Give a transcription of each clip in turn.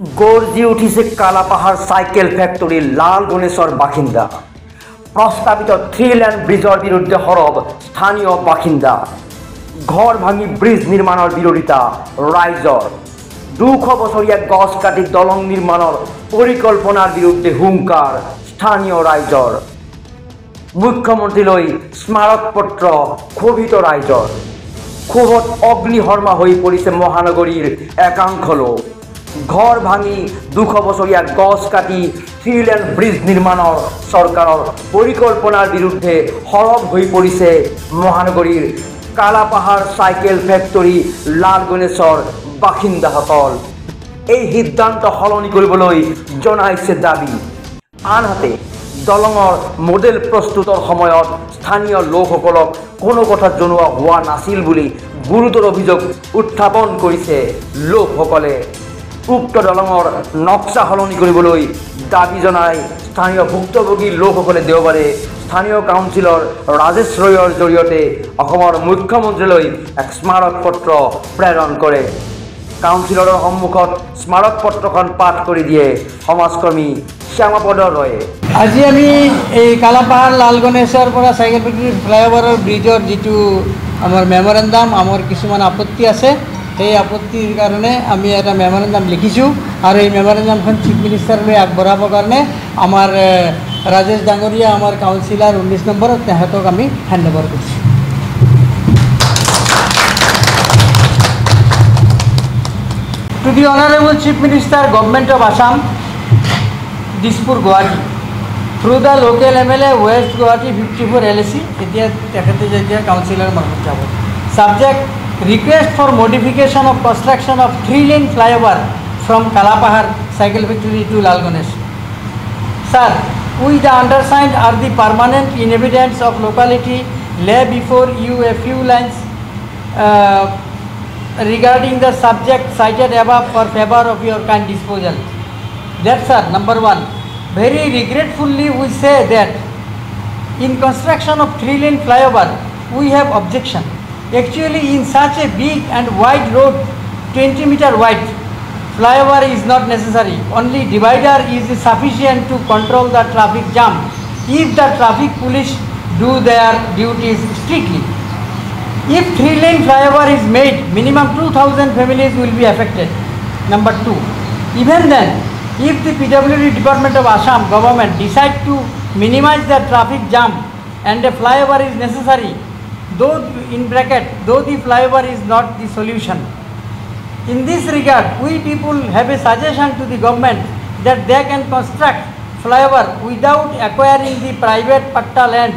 গর্জি উঠিছে কালাপাহাড় সাইকেল ফ্যাক্টরির লাল গণেশর বাসিন্দা। প্রস্তাবিত 3 লেন ব্রিজের বিরুদ্ধে হরব স্থানীয় বাসিন্দা। ঘর ভাঙি ব্রিজ নির্মাণের বিরোধিতা রাইজর। 200 বছৰীয়া গছ কাটি দলং নির্মাণের পরিকল্পনার বিরুদ্ধে হুঙ্কার স্থানীয় রাইজর। মুখ্যমন্ত্রীলৈ স্মারকপত্র ক্ষোভিত রাইজর। ক্ষোভত অগ্নিহর্মা হয়ে পড়েছে মহানগরীর একাংশ লোক। ঘর ভাঙি 200 বছৰীয়া গছ কাটি 3 লেন ব্রিজ নির্মাণের সরকারের পরিকল্পনার বিরুদ্ধে সরব হয়ে পড়েছে মহানগরীর কালাপাহাড় সাইকেল ফ্যাক্টরি লাল গণেশর বাসিন্দাসকল। এই সিদ্ধান্ত সলনি কৰিবলৈ জনাইছে দাবী। আনহাতে দলঙৰ মডেল প্ৰস্তুতৰ সময়ত স্থানীয় লোকসকলক কোনো কথা জনোৱা হোৱা নাছিল বুলি গুৰুতৰ অভিযোগ উত্থাপন কৰিছে লোকসকলে। উক্ত দলঙৰ নক্সা সলনি কৰিবলৈ দাবী জনাই স্থানীয় ভুক্তভোগী লোকসকলে দেওবাৰে স্থানীয় কাউন্সিলৰ ৰাজেশ ৰয়ৰ জৰিয়তে অসমৰ মুখ্যমন্ত্ৰীলৈ এক স্মাৰকপত্ৰ প্ৰেৰণ কৰে। কাউন্সিলৰৰ সন্মুখত স্মাৰকপত্ৰখন পাঠ কৰি দিয়ে সমাজকৰ্মী শ্যামাপদ ৰয়ে। আজি আমি এই কালাপাহাড় লাল গণেশৰ পৰা চাইকেল ফেক্টৰী ফ্লাইঅভাৰৰ ব্ৰিজৰ যিটো আমাৰ মেমৰেণ্ডাম, আমাৰ কিছুমান আপত্তি আছে। সেই আপত্তিৰ কাৰণে আমি এটা মেমৰেণ্ডাম লিখিছোঁ আৰু এই মেমৰেণ্ডামখন চিফ মিনিষ্টাৰলৈ আগবঢ়াবৰ কাৰণে আমাৰ ৰাজেশ ডাঙৰীয়া, আমাৰ কাউন্সিলাৰ 19 নম্বৰত তেহেঁতক আমি হেণ্ড অভাৰ কৰিছোঁ। To the Honorable Chief Minister, Government of Assam, Dispur, Guwahati, through the local MLA, West Guwahati 54 LAC, Councillor Mahmood Jawad. Subject: request for modification of construction of 3-lane flyover from Kalapahar Cycle Factory to Lal Ganesh. Sir, we the undersigned are the permanent inhabitants of locality. Lay before you a few lines regarding the subject cited above for favor of your kind disposal. That, sir, number 1, very regretfully we say that in construction of 3-lane flyover we have objection. Actually, in such a big and wide road, 20-meter wide, flyover is not necessary. Only divider is sufficient to control the traffic jam if the traffic police do their duties strictly. If 3-lane flyover is made, minimum 2,000 families will be affected. Number 2, even then, if the PWD Department of Assam government decide to minimize the traffic jam and a flyover is necessary, though in bracket, though the flyover is not the solution. In this regard, we people have a suggestion to the government that they can construct flyover without acquiring the private patta land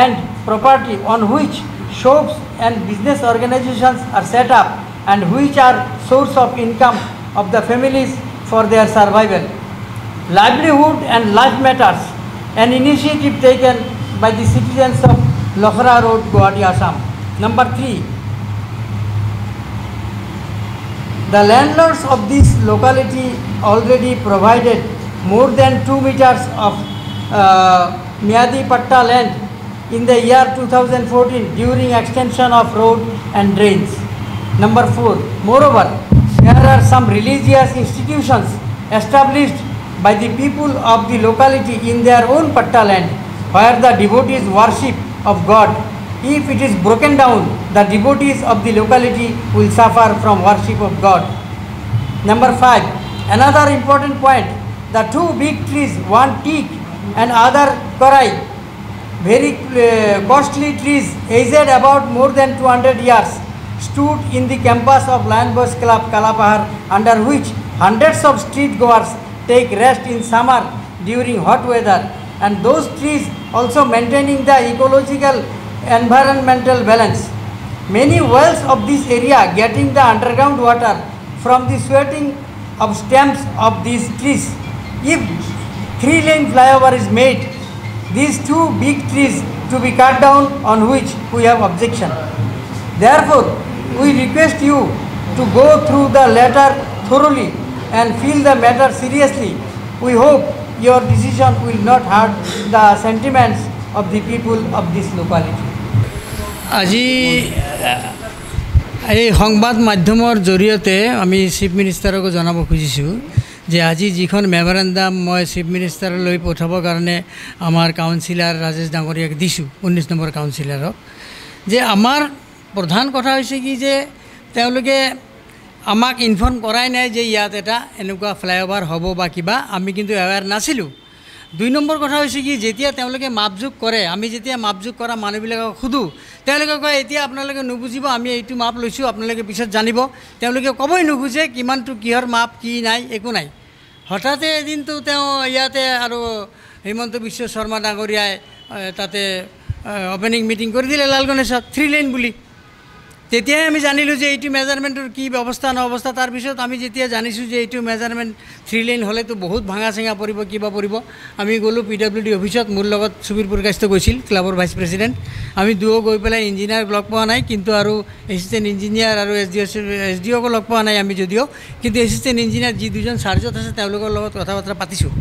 and property on which shops and business organizations are set up and which are source of income of the families for their survival, livelihood and life matters. An initiative taken by the citizens of Lokhara Road, Guwahati, Assam. Number 3, the landlords of this locality already provided more than 2 meters of Miyadi Patta land in the year 2014 during extension of road and drains. Number 4, moreover, there are some religious institutions established by the people of the locality in their own patta land where the devotees worship of God. If it is broken down, the devotees of the locality will suffer from worship of God. Number 5, another important point, the 2 big trees, one teak and other korai, very costly trees aged about more than 200 years, stood in the campus of Lion Boys Club Kalapahar, under which hundreds of street goers take rest in summer during hot weather, and those trees also maintaining the ecological environmental balance. Many wells of this area getting the underground water from the sweating of stems of these trees. If 3-lane flyover is made, these 2 big trees to be cut down, on which we have objection. Therefore, we request you to go through the letter thoroughly and feel the matter seriously. We hope your decision will not hurt the sentiments of the people of this locality. আজি এই সংবাদ মাধ্যমৰ জৰিয়তে আমি chief মিনিষ্টাৰকো জনাব খুজিছোঁ যে আজি যিখন মেমৰেণ্ডাম মই চিফ মিনিষ্টাৰলৈ পঠাবৰ কাৰণে আমাৰ কাউন্সিলাৰ ৰাজেশ ডাঙৰীয়াক দিছোঁ 19 নম্বৰ কাউন্সিলাৰক যে আমাৰ প্ৰধান কথা হৈছে কি যে তেওঁলোকে আমাক ইনফৰ্ম কৰাই নাই যে ইয়াত এটা এনেকুৱা ফ্লাইঅভাৰ হ'ব বা কিবা আমি কিন্তু এৱেৰ নাছিলোঁ 2 নম্বৰ কথা হৈছে কি যেতিয়া তেওঁলোকে মাপজোক কৰে আমি যেতিয়া মাপজোক কৰা মানুহবিলাকক সোধোঁ তেওঁলোকে কয় এতিয়া আপোনালোকে নুবুজিব আমি এইটো মাপ লৈছোঁ আপোনালোকে পিছত জানিব তেওঁলোকে ক'বই নুখুজে কিমানটো কিহৰ মাপ কি নাই একো নাই হঠাতে এদিনটো তেওঁ ইয়াতে আৰু হিমন্ত বিশ্ব শৰ্মা ডাঙৰীয়াই তাতে অপেনিং মিটিং কৰি দিলে লাল গণেশত 3 লেন বুলি তেতিয়াই আমি জানিলোঁ যে এইটো মেজাৰমেণ্টৰ কি ব্যৱস্থা নৱস্থা তাৰপিছত আমি যেতিয়া জানিছোঁ যে এইটো মেজাৰমেণ্ট 3 লেন হ'লেতো বহুত ভাঙা চিঙা পৰিব কিবা পৰিব আমি গ'লোঁ PWD অফিচত মোৰ লগত সুবীৰ প্ৰকাশিত গৈছিল ক্লাবৰ ভাইচ প্ৰেচিডেণ্ট আমি দুয়ো গৈ পেলাই ইঞ্জিনিয়াৰক লগ পোৱা নাই কিন্তু আৰু এছিষ্টেণ্ট ইঞ্জিনিয়াৰ আৰু SDOকো লগ পোৱা নাই আমি যদিও কিন্তু এছিষ্টেণ্ট ইঞ্জিনিয়াৰ যি দুজন চাৰ্জত আছে তেওঁলোকৰ লগত কথা বতৰা পাতিছোঁ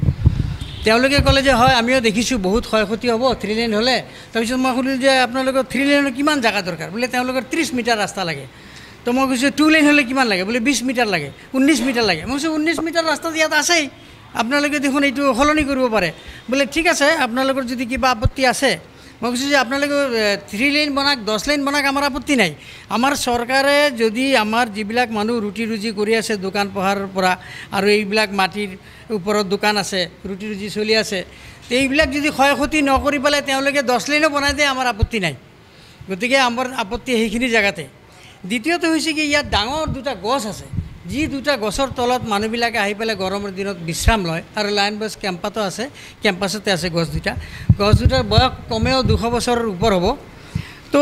তেওঁলোকে ক'লে যে হয় আমিও দেখিছোঁ বহুত ক্ষয় ক্ষতি হ'ব 3 লেন হ'লে তাৰপিছত মই সুধিলোঁ যে আপোনালোকৰ 3 লেনৰ কিমান জাগা দৰকাৰ বোলে তেওঁলোকৰ 30 মিটাৰ ৰাস্তা লাগে তো মই কৈছোঁ 2 লেন হ'লে কিমান লাগে বোলে 20 মিটাৰ লাগে 19 মিটাৰ লাগে মই কৈছোঁ 19 মিটাৰ ৰাস্তা ইয়াত আছেই আপোনালোকে দেখোন এইটো সলনি কৰিব পাৰে বোলে ঠিক আছে আপোনালোকৰ যদি কিবা আপত্তি আছে মই কৈছোঁ যে আপোনালোকে 3 লেন বনাক 10 লেন বনাক আমাৰ আপত্তি নাই আমাৰ চৰকাৰে যদি আমাৰ যিবিলাক মানুহ ৰুটি ৰুজি কৰি আছে দোকান পোহাৰৰ পৰা আৰু এইবিলাক মাটিৰ ওপৰত দোকান আছে ৰুটি ৰুজি চলি আছে এইবিলাক যদি ক্ষয় ক্ষতি নকৰি পেলাই তেওঁলোকে 10 লেনো বনাই দিয়ে আমাৰ আপত্তি নাই গতিকে আমাৰ আপত্তি সেইখিনি জেগাতে দ্বিতীয়টো হৈছে কি ইয়াত ডাঙৰ দুটা গছ আছে যি দুটা গছৰ তলত মানুহবিলাকে আহি পেলাই গৰমৰ দিনত বিশ্ৰাম লয় আৰু লাইন বাছ কেম্পাতো আছে কেম্পাছতে আছে গছ দুটাৰ বয়স কমেও 200 বছৰৰ ওপৰ হ'ব তো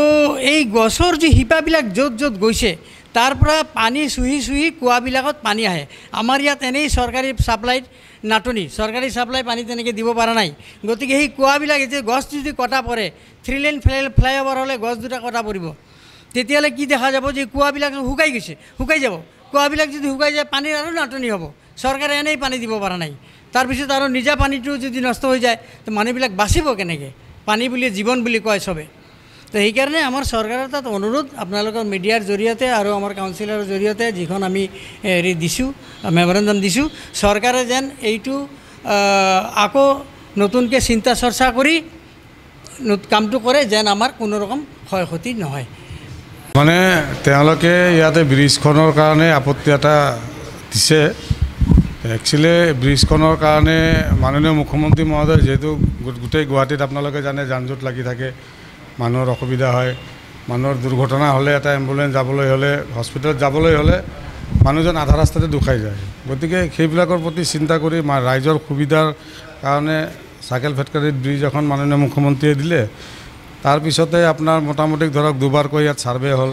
এই গছৰ যি শিপাবিলাক য'ত য'ত গৈছে তাৰ পৰা পানী চুহি কুৱাবিলাকত পানী আহে আমাৰ ইয়াত এনেই চৰকাৰী ছাপ্লাইত নাটনি চৰকাৰী ছাপ্লাই পানী তেনেকৈ দিব পৰা নাই গতিকে সেই কুৱাবিলাক এতিয়া গছ যদি কটা পৰে 3 লেন ফ্লাইঅভাৰ হ'লে গছ দুটা কটা পৰিব তেতিয়াহ'লে কি দেখা যাব যে কুৱাবিলাক শুকাই যাব কুৱাবিলাক যদি শুকাই যায় পানীৰ আৰু নাটনি হ'ব চৰকাৰে এনেই পানী দিব পৰা নাই তাৰপিছত আৰু নিজা পানীটো যদি নষ্ট হৈ যায় তো মানুহবিলাক বাচিব কেনেকৈ পানী বুলি জীৱন বুলি কয় চবে তো সেইকাৰণে আমাৰ চৰকাৰৰ তাত অনুৰোধ আপোনালোকৰ মিডিয়াৰ জৰিয়তে আৰু আমাৰ কাউন্সিলাৰৰ জৰিয়তে যিখন আমি হেৰি দিছোঁ মেমৰেণ্ডাম দিছোঁ চৰকাৰে যেন এইটো আকৌ নতুনকৈ চিন্তা চৰ্চা কৰি কামটো কৰে যেন আমাৰ কোনো ৰকম ক্ষয় ক্ষতি নহয় মানে তেওঁলোকে ইয়াতে ব্ৰিজখনৰ কাৰণে আপত্তি এটা দিছে একচুৱেলি ব্ৰিজখনৰ কাৰণে মাননীয় মুখ্যমন্ত্ৰী মহোদয় যেহেতু গোটেই গুৱাহাটীত আপোনালোকে জানে যান জঁট লাগি থাকে মানুহৰ অসুবিধা হয় মানুহৰ দুৰ্ঘটনা হ'লে এটা এম্বুলেঞ্চ যাবলৈ হ'লে হস্পিটেলত যাবলৈ হ'লে মানুহজন আধা ৰাস্তাতে দুখাই যায় গতিকে সেইবিলাকৰ প্ৰতি চিন্তা কৰি ৰাইজৰ সুবিধাৰ কাৰণে চাইকেল ফেটকাৰীত ব্ৰিজ এখন মাননীয় মুখ্যমন্ত্ৰীয়ে দিলে তাৰপিছতে আপোনাৰ মোটামুটি ধৰক দুবাৰকৈ ইয়াত ছাৰ্ভে হ'ল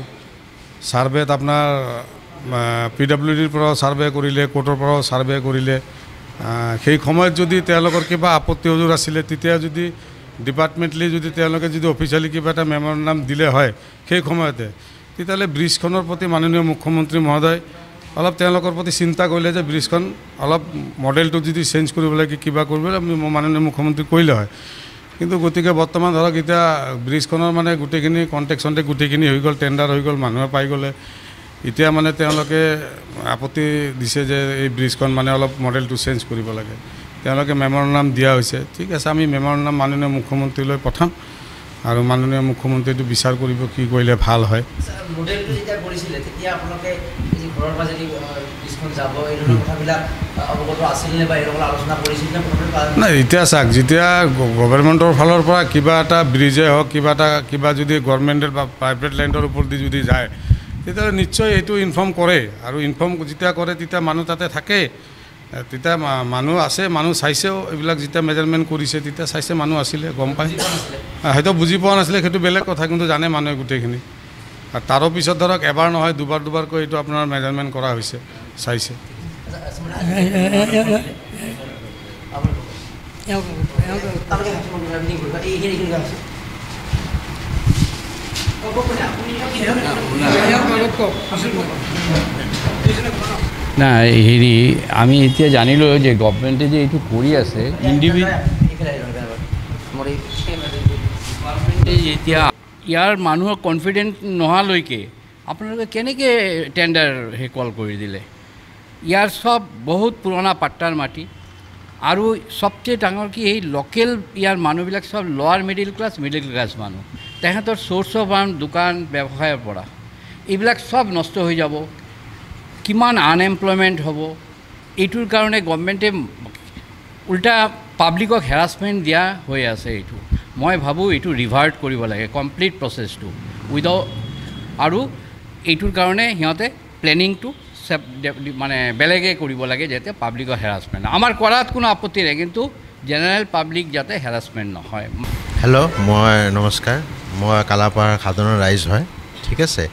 ছাৰ্ভেত আপোনাৰ PWDৰ পৰাও ছাৰ্ভে কৰিলে কোৰ্টৰ পৰাও ছাৰ্ভে কৰিলে সেই সময়ত যদি তেওঁলোকৰ কিবা আপত্তি অজুৰ আছিলে তেতিয়া যদি ডিপাৰ্টমেণ্টলি যদি তেওঁলোকে যদি অফিচিয়েলি কিবা এটা মেমৰেণ্ডাম দিলে হয় সেই সময়তে তেতিয়াহ'লে ব্ৰিজখনৰ প্ৰতি মাননীয় মুখ্যমন্ত্ৰী মহোদয় অলপ তেওঁলোকৰ প্ৰতি চিন্তা কৰিলে যে ব্ৰিজখন অলপ মডেলটো যদি চেঞ্জ কৰিব লাগে কিবা কৰিব মাননীয় মুখ্যমন্ত্ৰী কৰিলে হয় কিন্তু গতিকে বৰ্তমান ধৰক এতিয়া ব্ৰিজখনৰ মানে গোটেইখিনি কণ্টেক্ট গোটেইখিনি হৈ গ'ল টেণ্ডাৰ হৈ গ'ল মানুহে পাই গ'লে এতিয়া মানে তেওঁলোকে আপত্তি দিছে যে এই ব্ৰিজখন মানে অলপ মডেলটো চেঞ্জ কৰিব লাগে তেওঁলোকে মেমৰেণ্ডাম দিয়া হৈছে ঠিক আছে আমি মেমৰেণ্ডাম মাননীয় মুখ্যমন্ত্ৰীলৈ পঠাম আৰু মাননীয় মুখ্যমন্ত্ৰীটো বিচাৰ কৰিব কি কৰিলে ভাল হয় মডেলটো যেতিয়া কৰিছিলে তেতিয়া আপোনালোকে এই ঘৰৰ মাজেদি ব্ৰিজখন যাব এই ধৰণৰ কথাবিলাক অৱগত আছিল নে বা এই ধৰণৰ আলোচনা কৰিছিল নে নাই এতিয়া চাওক যেতিয়া গভৰ্ণমেণ্টৰ ফালৰ পৰা কিবা এটা ব্ৰিজে হওক কিবা যদি গভৰ্ণমেণ্টৰ বা প্ৰাইভেট লেণ্ডৰ ওপৰত দি যদি যায় তেতিয়াহ'লে নিশ্চয় এইটো ইনফৰ্ম কৰে আৰু ইনফৰ্ম যেতিয়া কৰে তেতিয়া মানুহ তাতে থাকে তেতিয়া মানুহ আছে মানুহ চাইছেও এইবিলাক যেতিয়া মেজাৰমেণ্ট কৰিছে তেতিয়া চাইছে মানুহ আছিলে গম পায় হয়তো বুজি পোৱা নাছিলে সেইটো বেলেগ কথা কিন্তু জানে মানুহে গোটেইখিনি আৰু তাৰো পিছত ধৰক এবাৰ নহয় দুবাৰকৈ এইটো আপোনাৰ মেজাৰমেণ্ট কৰা হৈছে চাইছে না হেৰি আমি এতিয়া জানিলোঁ যে গভৰ্ণমেণ্টে যে এইটো কৰি আছে ইণ্ডিভিজুৱেল এতিয়া ইয়াৰ মানুহৰ কনফিডেন্ট নোহোৱালৈকে আপোনালোকে কেনেকৈ টেণ্ডাৰ সেই কল কৰি দিলে ইয়াৰ চব বহুত পুৰণা পাট্টাৰ মাটি আৰু সবচেয়ে ডাঙৰ কি এই লোকেল ইয়াৰ মানুহবিলাক সব লোৱাৰ মিডিল ক্লাছ মানুহ তেহেঁতৰ চ'ৰ্চ অফ আৰ্ম দোকান ব্যৱসায়ৰ পৰা এইবিলাক সব নষ্ট হৈ যাব কিমান আনএমপ্লয়মেণ্ট হ'ব এইটোৰ কাৰণে গভৰ্ণমেণ্টে উল্টা পাব্লিকক হেৰাছমেণ্ট দিয়া হৈ আছে এইটো মই ভাবোঁ এইটো ৰিভাৰ্ট কৰিব লাগে কমপ্লিট প্ৰচেছটো উইদাউট আৰু এইটোৰ কাৰণে সিহঁতে প্লেনিংটো মানে বেলেগে কৰিব লাগে যাতে পাব্লিকৰ হেৰাছমেণ্ট আমাৰ কৰাত কোনো আপত্তি নাই কিন্তু জেনেৰেল পাব্লিক যাতে হেৰাছমেণ্ট নহয় হেল্ল' মই নমস্কাৰ মই কালাপাৰ সাধাৰণ ৰাইজ হয় ঠিক আছে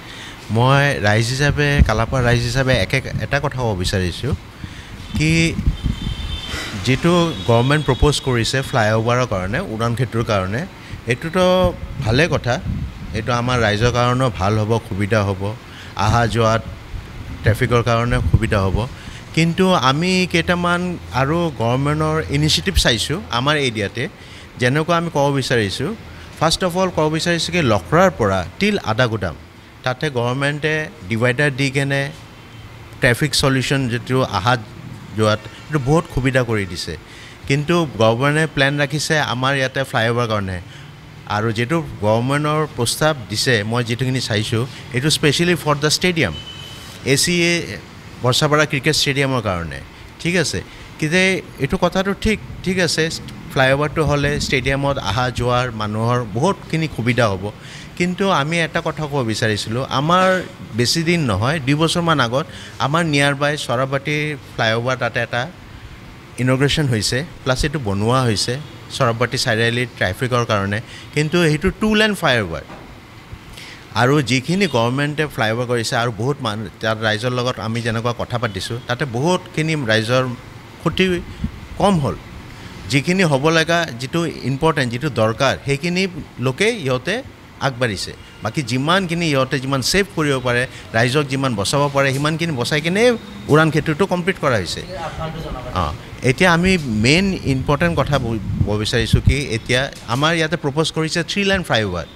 মই ৰাইজ হিচাপে কালাপাৰ ৰাইজ হিচাপে এটা কথা ক'ব বিচাৰিছোঁ কি যেটো গভৰ্ণমেণ্ট প্ৰপ'জ কৰিছে ফ্লাইঅভাৰৰ কাৰণে উড়ান ক্ষেত্ৰৰ কাৰণে এইটোতো ভালে কথা এইটো আমাৰ ৰাইজৰ কাৰণেও ভাল হ'ব সুবিধা হ'ব আহা যোৱাত ট্ৰেফিকৰ কাৰণে সুবিধা হ'ব কিন্তু আমি কেইটামান আৰু গভৰ্ণমেণ্টৰ ইনিচিয়েটিভ চাইছোঁ আমাৰ এৰিয়াতে যেনেকুৱা আমি ক'ব বিচাৰিছোঁ ফাৰ্ষ্ট অফ অল ক'ব বিচাৰিছোঁ কি লখৰাৰ পৰা টিল আদাগুদাম তাতে গভৰ্ণমেণ্টে ডিভাইডাৰ দি কেনে ট্ৰেফিক সলিউশ্যন যিটো আহা যোৱাত এইটো বহুত সুবিধা কৰি দিছে কিন্তু গভৰ্ণমেণ্টে প্লেন ৰাখিছে আমাৰ ইয়াতে ফ্লাইঅভাৰ কাৰণে আৰু যেটো গভৰ্ণমেণ্টৰ প্ৰস্তাৱ দিছে মই যেটোখিনি চাইছোঁ এইটো specially for the stadium ACA Barsapara cricket ষ্টেডিয়ামৰ কাৰণে ঠিক আছে কিন্তু এইটো কথাটো ঠিক আছে ফ্লাইঅভাৰটো হ'লে ষ্টেডিয়ামত অহা যোৱাৰ মানুহৰ বহুতখিনি সুবিধা হ'ব কিন্তু আমি এটা কথা ক'ব বিচাৰিছিলোঁ আমাৰ বেছি দিন নহয় 2 বছৰমান আগত আমাৰ নিয়াৰ বাই চৰাবাটি ফ্লাইঅভাৰ তাতে এটা ইনগ্ৰেশ্যন হৈছে প্লাছ এইটো বনোৱা হৈছে চৰাবাটি চাৰিআলিত ট্ৰেফিকৰ কাৰণে কিন্তু সেইটো 2 লেন ফ্লাইঅভাৰ আৰু যিখিনি গভৰ্ণমেণ্টে ফ্লাইঅভাৰ কৰিছে আৰু বহুত মানুহ তাৰ ৰাইজৰ লগত আমি যেনেকুৱা কথা পাতিছোঁ তাতে বহুতখিনি ৰাইজৰ ক্ষতি কম হ'ল যিখিনি হ'ব লগা যিটো ইম্পৰ্টেণ্ট যিটো দৰকাৰ সেইখিনি লোকে ইহঁতে আগবাঢ়িছে বাকী যিমানখিনি ইহঁতে যিমান ছেভ কৰিব পাৰে ৰাইজক যিমান বচাব পাৰে সিমানখিনি বচাই কিনে উড়ান ক্ষেত্ৰটো কমপ্লিট কৰা হৈছে এতিয়া আমি মেইন ইম্পৰ্টেণ্ট কথা ক'ব বিচাৰিছোঁ কি এতিয়া আমাৰ ইয়াতে প্ৰপ'জ কৰিছে 3 লেন ফ্লাইঅভাৰ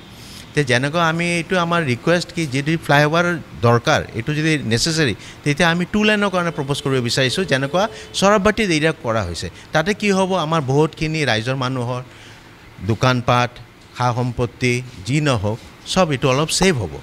তে যেনেকৈ আমি এইটো আমাৰ ৰিকুৱেষ্ট কি যদি ফ্লাইঅভাৰ দৰকাৰ এইটো যদি নেচেচাৰী তেতিয়া আমি 2 লেনৰ কাৰণে প্ৰপ'জ কৰিব বিচাৰিছোঁ যেনেকুৱা চৰাবাটিত এৰিয়া কৰা হৈছে তাতে কি হ'ব আমাৰ বহুতখিনি ৰাইজৰ মানুহৰ দোকানপাট সা সম্পত্তি যি নহওক সব এইটো অলপ ছেভ হ'ব